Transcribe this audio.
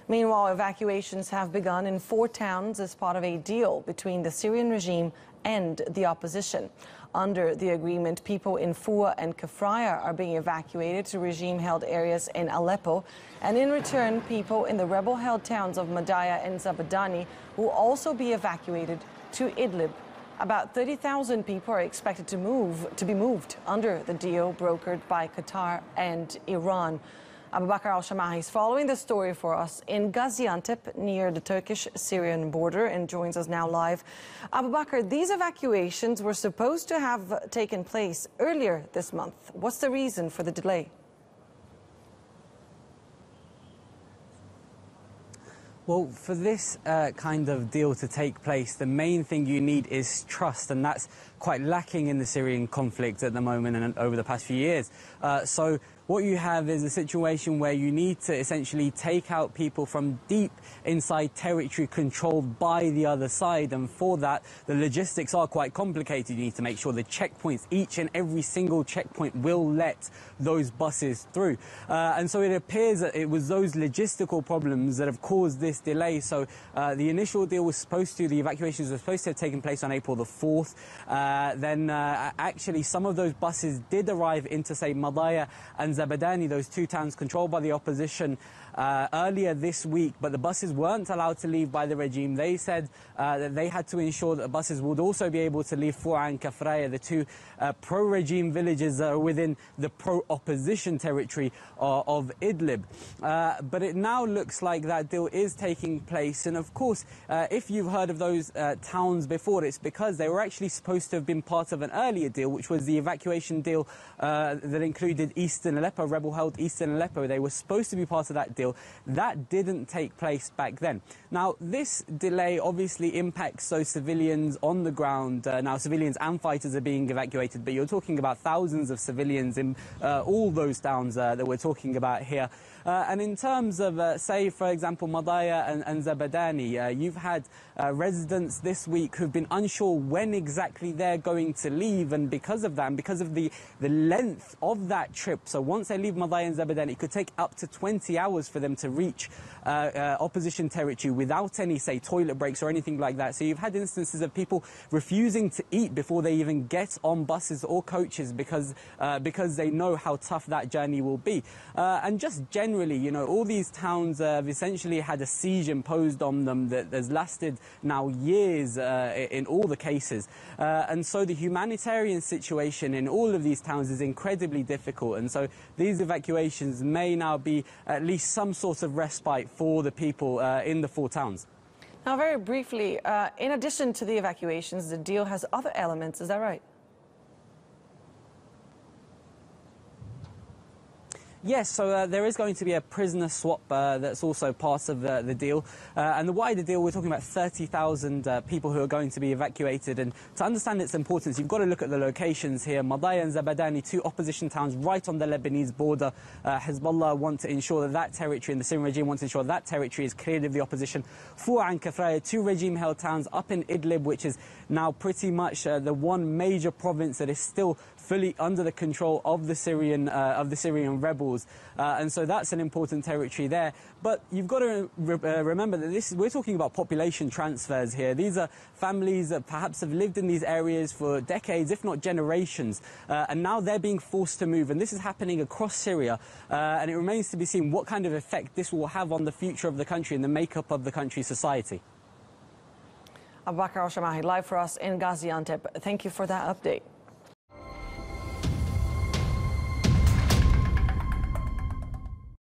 Meanwhile, evacuations have begun in 4 towns as part of a deal between the Syrian regime and the opposition. Under the agreement, people in al-Foua and Kefraya are being evacuated to regime-held areas in Aleppo, and in return, people in the rebel-held towns of Madaya and Zabadani will also be evacuated to Idlib. About 30,000 people are expected to be moved under the deal brokered by Qatar and Iran. Abubakr al Shamahi is following the story for us in Gaziantep near the Turkish-Syrian border and joins us now live. Abubakr, these evacuations were supposed to have taken place earlier this month. What's the reason for the delay? Well, for this kind of deal to take place, the main thing you need is trust, and that's quite lacking in the Syrian conflict at the moment and over the past few years. So what you have is a situation where you need to essentially take out people from deep inside territory controlled by the other side, and for that the logistics are quite complicated. You need to make sure the checkpoints, each and every single checkpoint, will let those buses through, and so it appears that it was those logistical problems that have caused this delay. So the initial deal was the evacuations were supposed to have taken place on April the 4th. Then actually some of those buses did arrive into, say, Madaya and Zabadani, those 2 towns controlled by the opposition, earlier this week, but the buses weren't allowed to leave by the regime. They said that they had to ensure that the buses would also be able to leave al-Foua and Kefraya, the 2 pro-regime villages that are within the pro-opposition territory of Idlib. But it now looks like that deal is taking place, and of course, if you've heard of those towns before, it's because they were actually supposed to have been part of an earlier deal, which was the evacuation deal that included eastern Aleppo, rebel-held eastern Aleppo. They were supposed to be part of that deal. That didn't take place back then. Now, this delay obviously impacts those civilians on the ground. Now, civilians and fighters are being evacuated, but you're talking about thousands of civilians in all those towns that we're talking about here. And in terms of, say, for example, Madaya and Zabadani, you've had residents this week who've been unsure when exactly they're going to leave, and because of that, and because of the length of that trip, so once they leave Madaya and Zabadani, it could take up to 20 hours for them to reach opposition territory without any, say, toilet breaks or anything like that. So you've had instances of people refusing to eat before they even get on buses or coaches because they know how tough that journey will be. And just generally, you know, all these towns have essentially had a siege imposed on them that has lasted now years in all the cases. And so the humanitarian situation in all of these towns is incredibly difficult. And so these evacuations may now be at least some sort of respite for the people in the 4 towns. Now, very briefly, in addition to the evacuations, the deal has other elements, is that right? Yes, so there is going to be a prisoner swap that's also part of the deal. And the wider deal, we're talking about 30,000 people who are going to be evacuated. And to understand its importance, you've got to look at the locations here. Madaya and Zabadani, 2 opposition towns right on the Lebanese border. Hezbollah want to ensure that that territory, and the Syrian regime wants to ensure that territory is cleared of the opposition. al-Foua and Kefraya, 2 regime-held towns up in Idlib, which is now pretty much the one major province that is still fully under the control of the Syrian rebels. And so that's an important territory there. But you've got to remember that we're talking about population transfers here. These are families that perhaps have lived in these areas for decades, if not generations, and now they're being forced to move. And this is happening across Syria, and it remains to be seen what kind of effect this will have on the future of the country and the makeup of the country's society. Abubakr al Shamahi, live for us in Gaziantep. Thank you for that update.